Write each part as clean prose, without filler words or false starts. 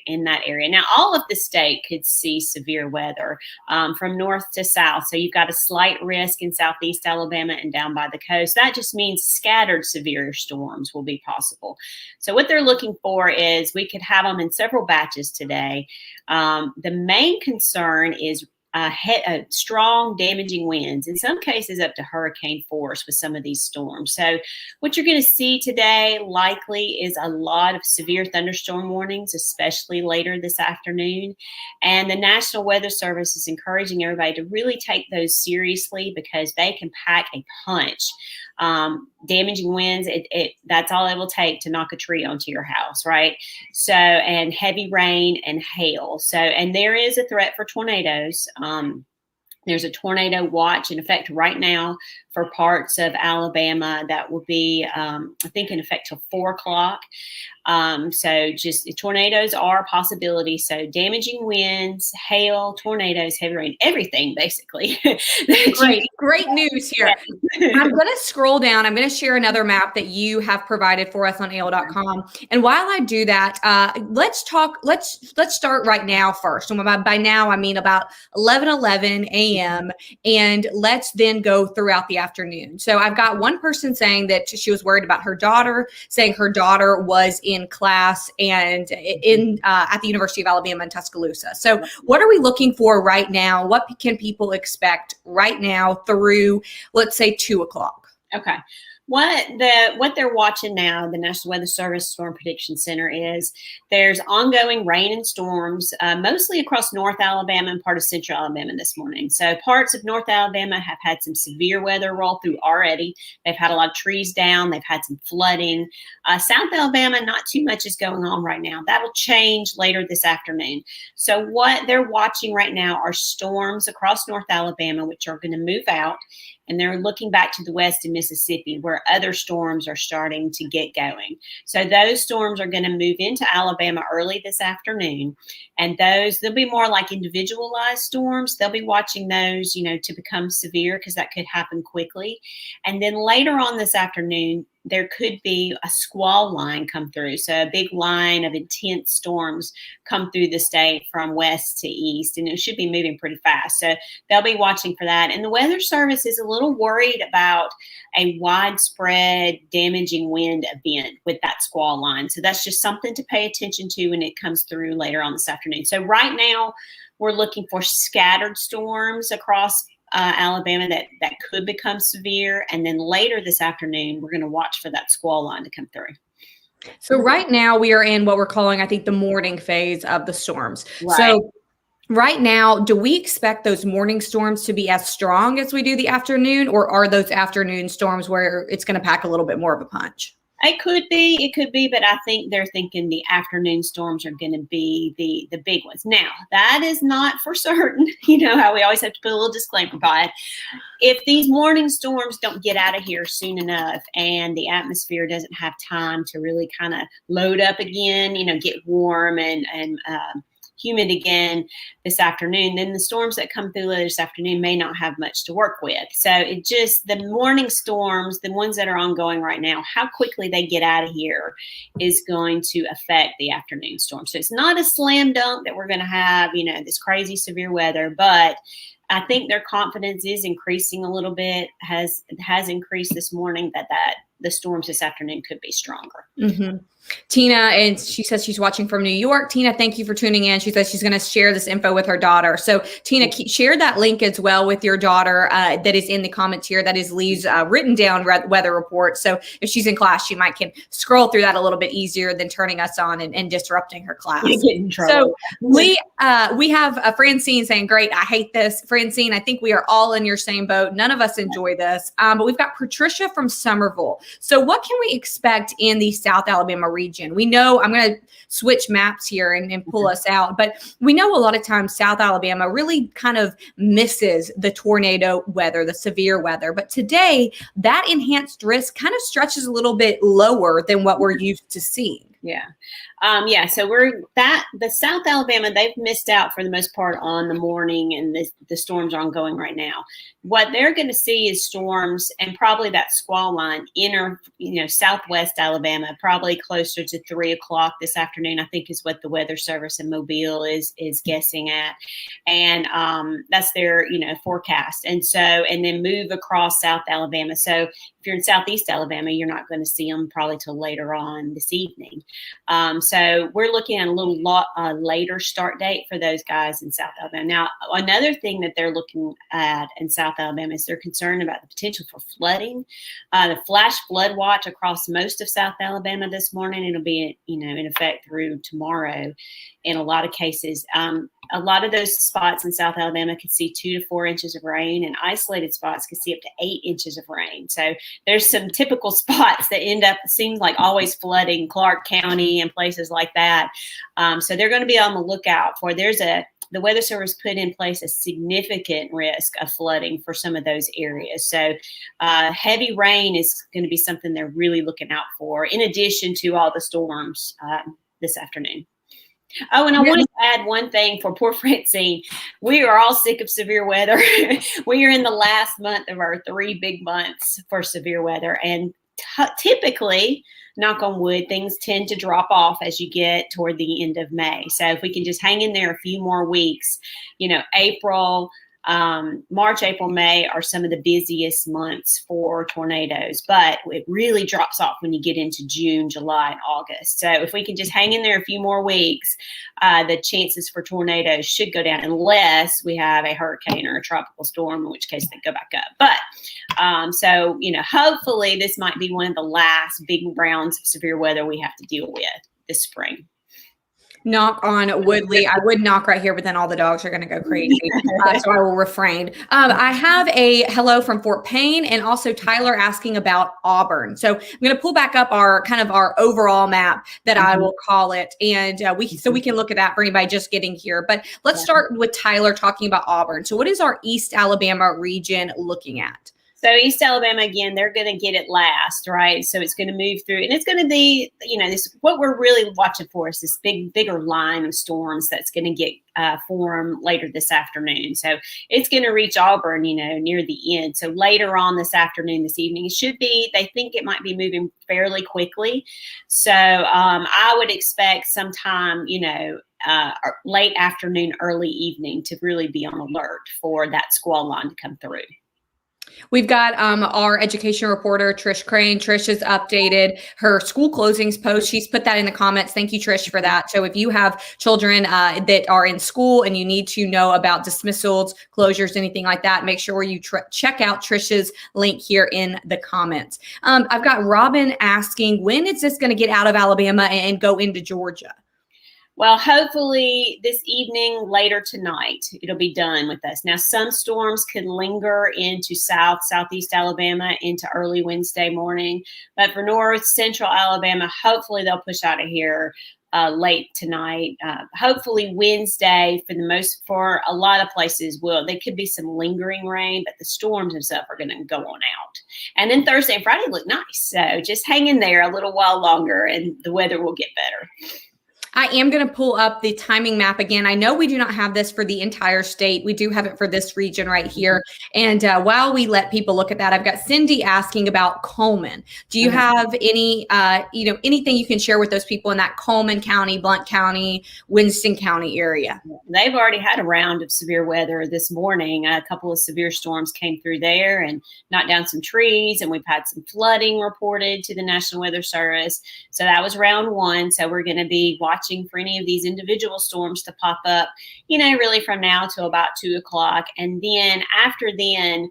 in that area. Now, all of the state could see severe weather from north to south. So you've got a slight risk in southeast Alabama and down by the coast. That just means scattered severe storms will be possible. So what they're looking for is we could have them in several batches today. The main concern is strong damaging winds, in some cases up to hurricane force with some of these storms. So what you're going to see today likely is a lot of severe thunderstorm warnings, especially later this afternoon. And the National Weather Service is encouraging everybody to really take those seriously because they can pack a punch. Damaging winds, that's all it will take to knock a tree onto your house, right? So, and heavy rain and hail. So, and there is a threat for tornadoes. There's a tornado watch in effect right now for parts of Alabama that will be, I think, in effect till 4 o'clock. So just tornadoes are a possibility. So damaging winds, hail, tornadoes, heavy rain, everything basically. Great news here. I'm going to scroll down. I'm going to share another map that you have provided for us on AL.com. And while I do that, let's start right now first. And by now, I mean about 11 a.m. And let's then go throughout the afternoon. So I've got one person saying that she was worried about her daughter, saying her daughter was in class and at the University of Alabama in Tuscaloosa. So what are we looking for right now? What can people expect right now through, let's say, 2 o'clock? Okay. What they're watching now, the National Weather Service Storm Prediction Center, is there's ongoing rain and storms, mostly across North Alabama and part of Central Alabama this morning. So parts of North Alabama have had some severe weather roll through already. They've had a lot of trees down. They've had some flooding. South Alabama, not too much is going on right now. That'll change later this afternoon. So what they're watching right now are storms across North Alabama, which are going to move out. And they're looking back to the west in Mississippi, where other storms are starting to get going. So those storms are going to move into Alabama early this afternoon. And they'll be more like individualized storms. They'll be watching those, to become severe because that could happen quickly. And then later on this afternoon, there could be a squall line come through. So a big line of intense storms come through the state from west to east, and it should be moving pretty fast. So they'll be watching for that. And the Weather Service is a little worried about a widespread damaging wind event with that squall line. So that's just something to pay attention to when it comes through later on this afternoon. So right now, we're looking for scattered storms across Alabama that could become severe. And then later this afternoon, we're going to watch for that squall line to come through. So right now we are in what we're calling, I think, the morning phase of the storms. Right. So right now, do we expect those morning storms to be as strong as we do the afternoon, or are those afternoon storms where it's going to pack a little bit more of a punch? It could be, but I think they're thinking the afternoon storms are going to be the big ones. Now, that is not for certain. You know how we always have to put a little disclaimer by it. If these morning storms don't get out of here soon enough and the atmosphere doesn't have time to really kind of load up again, get warm and humid again this afternoon, then the storms that come through later this afternoon may not have much to work with. So the morning storms, the ones that are ongoing right now, how quickly they get out of here is going to affect the afternoon storm. So it's not a slam dunk that we're going to have, this crazy severe weather, but I think their confidence is increasing a little bit, has increased this morning that the storms this afternoon could be stronger. Mm-hmm. Tina, and she says she's watching from New York. Tina, thank you for tuning in. She says she's going to share this info with her daughter. So Tina, share that link as well with your daughter that is in the comments here. That is Leigh's written down weather report. So if she's in class, she can scroll through that a little bit easier than turning us on and disrupting her class. You get in trouble. So Leigh, we have Francine saying, great, I hate this. Francine, I think we are all in your same boat. None of us enjoy this. But we've got Patricia from Somerville. So what can we expect in the South Alabama region? We know, I'm going to switch maps here and pull us out, but we know a lot of times South Alabama really kind of misses the tornado weather, the severe weather. But today, that enhanced risk kind of stretches a little bit lower than what we're used to seeing. Yeah. Yeah, so the South Alabama, they've missed out for the most part on the morning, and the storms are ongoing right now. What they're going to see is storms and probably that squall line southwest Alabama, probably closer to 3 o'clock this afternoon, I think is what the Weather Service in Mobile is guessing at. And that's their, forecast. And then move across South Alabama. So if you're in Southeast Alabama, you're not going to see them probably till later on this evening. So we're looking at a little later start date for those guys in South Alabama. Now, another thing that they're looking at in South Alabama is they're concerned about the potential for flooding. The flash flood watch across most of South Alabama this morning. It'll be, in effect through tomorrow in a lot of cases. A lot of those spots in South Alabama could see 2 to 4 inches of rain, and isolated spots could see up to 8 inches of rain. So there's some typical spots that end up, it seems like always flooding, Clark County and places like that. So they're going to be on the lookout for, the Weather Service put in place a significant risk of flooding for some of those areas. So heavy rain is going to be something they're really looking out for, in addition to all the storms this afternoon. Oh, and I want to add one thing for poor Francine. We are all sick of severe weather. We are in the last month of our 3 big months for severe weather. And typically, knock on wood, things tend to drop off as you get toward the end of May. So if we can just hang in there a few more weeks, March, April, May are some of the busiest months for tornadoes, but it really drops off when you get into June, July, and August. So if we can just hang in there a few more weeks, the chances for tornadoes should go down, unless we have a hurricane or a tropical storm, in which case they go back up. But hopefully this might be one of the last big rounds of severe weather we have to deal with this spring. Knock on wood, Leigh. I would knock right here, but then all the dogs are going to go crazy. So I will refrain. I have a hello from Fort Payne, and also Tyler asking about Auburn. So I'm going to pull back up our overall map that I will call it. And we can look at that for anybody just getting here. But let's start with Tyler talking about Auburn. So what is our East Alabama region looking at? So East Alabama, again, they're going to get it last, right? So it's going to move through, and it's going to be, what we're really watching for is this bigger line of storms that's going to get form later this afternoon. So it's going to reach Auburn, near the end. So later on this afternoon, this evening, they think it might be moving fairly quickly. So I would expect sometime, late afternoon, early evening to really be on alert for that squall line to come through. We've got our education reporter, Trish Crane. Trish has updated her school closings post. She's put that in the comments. Thank you, Trish, for that. So if you have children that are in school and you need to know about dismissals, closures, anything like that, make sure you check out Trish's link here in the comments. I've got Robin asking, when is this going to get out of Alabama and go into Georgia? Well, hopefully this evening, later tonight, it'll be done with us. Now, some storms could linger into southeast Alabama into early Wednesday morning. But for north, central Alabama, hopefully they'll push out of here late tonight. Hopefully Wednesday, for a lot of places, there could be some lingering rain, but the storms and stuff are going to go on out. And then Thursday and Friday look nice. So just hang in there a little while longer and the weather will get better. I am going to pull up the timing map again. I know we do not have this for the entire state. We do have it for this region right here. And while we let people look at that, I've got Cindy asking about Coleman. Do you have any, anything you can share with those people in that Coleman County, Blount County, Winston County area? They've already had a round of severe weather this morning. A couple of severe storms came through there and knocked down some trees, and we've had some flooding reported to the National Weather Service. So that was round one. So we're going to be watching for any of these individual storms to pop up, really from now till about 2 o'clock. And then after then,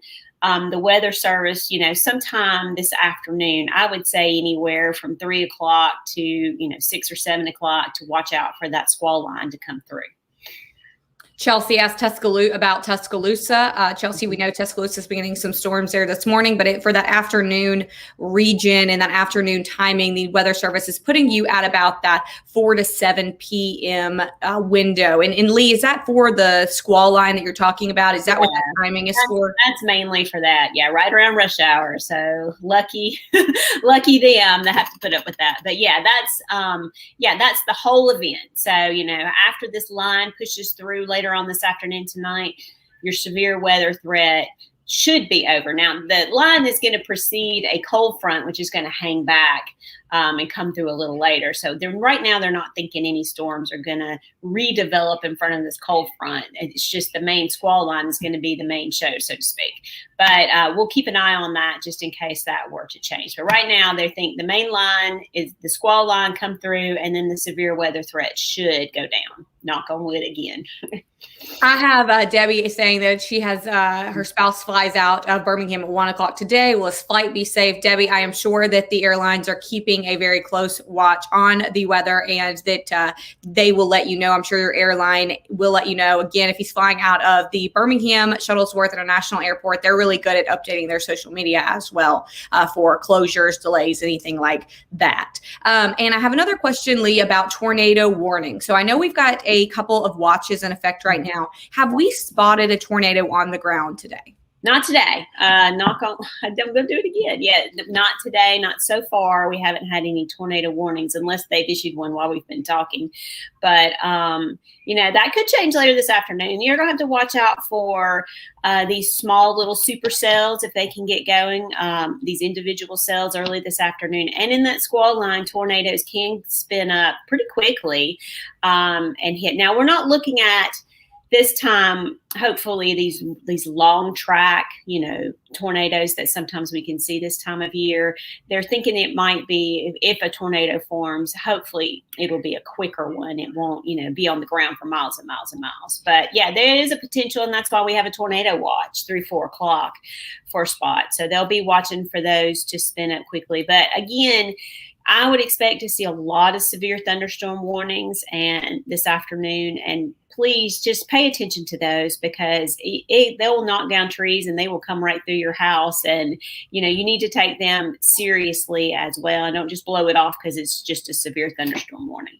the Weather Service, sometime this afternoon, I would say anywhere from 3 o'clock to, 6 or 7 o'clock to watch out for that squall line to come through. Chelsea asked about Tuscaloosa. Chelsea, we know Tuscaloosa is beginning some storms there this morning, but for that afternoon region and that afternoon timing, the Weather Service is putting you at about that 4 to 7 p.m. Window. And Leigh, is that for the squall line that you're talking about? Is that what the timing is for? That's mainly for that. Yeah, right around rush hour. So lucky, lucky them that have to put up with that. But yeah, that's the whole event. So, after this line pushes through later on this afternoon tonight, your severe weather threat should be over. Now, the line is going to precede a cold front, which is going to hang back and come through a little later. So right now, they're not thinking any storms are going to redevelop in front of this cold front. It's just the main squall line is going to be the main show, so to speak. But we'll keep an eye on that just in case that were to change. But right now, they think the main line is the squall line come through, and then the severe weather threat should go down. Knock on wood again. I have Debbie saying that she has her spouse flies out of Birmingham at 1 o'clock today. Will his flight be safe? Debbie, I am sure that the airlines are keeping a very close watch on the weather and that they will let you know. I'm sure your airline will let you know. Again, if he's flying out of the Birmingham Shuttlesworth International Airport, they're really good at updating their social media as well for closures, delays, anything like that. And I have another question, Leigh, about tornado warning. So I know we've got a couple of watches in effect right now. Have we spotted a tornado on the ground today? Not today. Knock on. I'm going to do it again. Yeah, not today. Not so far. We haven't had any tornado warnings unless they've issued one while we've been talking. But that could change later this afternoon. You're going to have to watch out for these small little supercells if they can get going. These individual cells early this afternoon, and in that squall line, tornadoes can spin up pretty quickly and hit. Now we're not looking at this time, hopefully, these long track, tornadoes that sometimes we can see this time of year. They're thinking it might be, if a tornado forms, hopefully it'll be a quicker one. It won't, be on the ground for miles and miles and miles. But yeah, there is a potential, and that's why we have a tornado watch 3-4 o'clock for a spot. So they'll be watching for those to spin up quickly. But again, I would expect to see a lot of severe thunderstorm warnings and this afternoon, and please just pay attention to those because they will knock down trees and they will come right through your house. And, you need to take them seriously as well. And don't just blow it off because it's just a severe thunderstorm warning.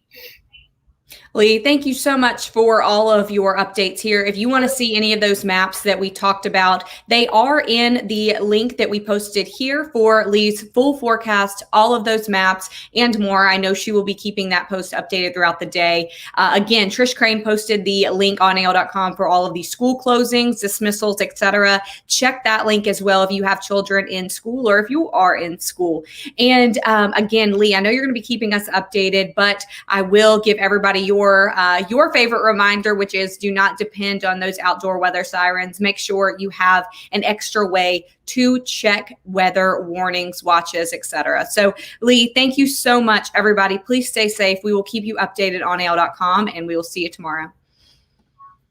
Leigh, thank you so much for all of your updates here. If you want to see any of those maps that we talked about, they are in the link that we posted here for Leigh's full forecast, all of those maps and more. I know she will be keeping that post updated throughout the day. Again, Trish Crane posted the link on AL.com for all of the school closings, dismissals, etc. Check that link as well if you have children in school or if you are in school. And again, Leigh, I know you're going to be keeping us updated, but I will give everybody your favorite reminder, which is do not depend on those outdoor weather sirens. Make sure you have an extra way to check weather warnings, watches, etc. So Leigh, thank you so much, everybody. Please stay safe. We will keep you updated on AL.com and we will see you tomorrow.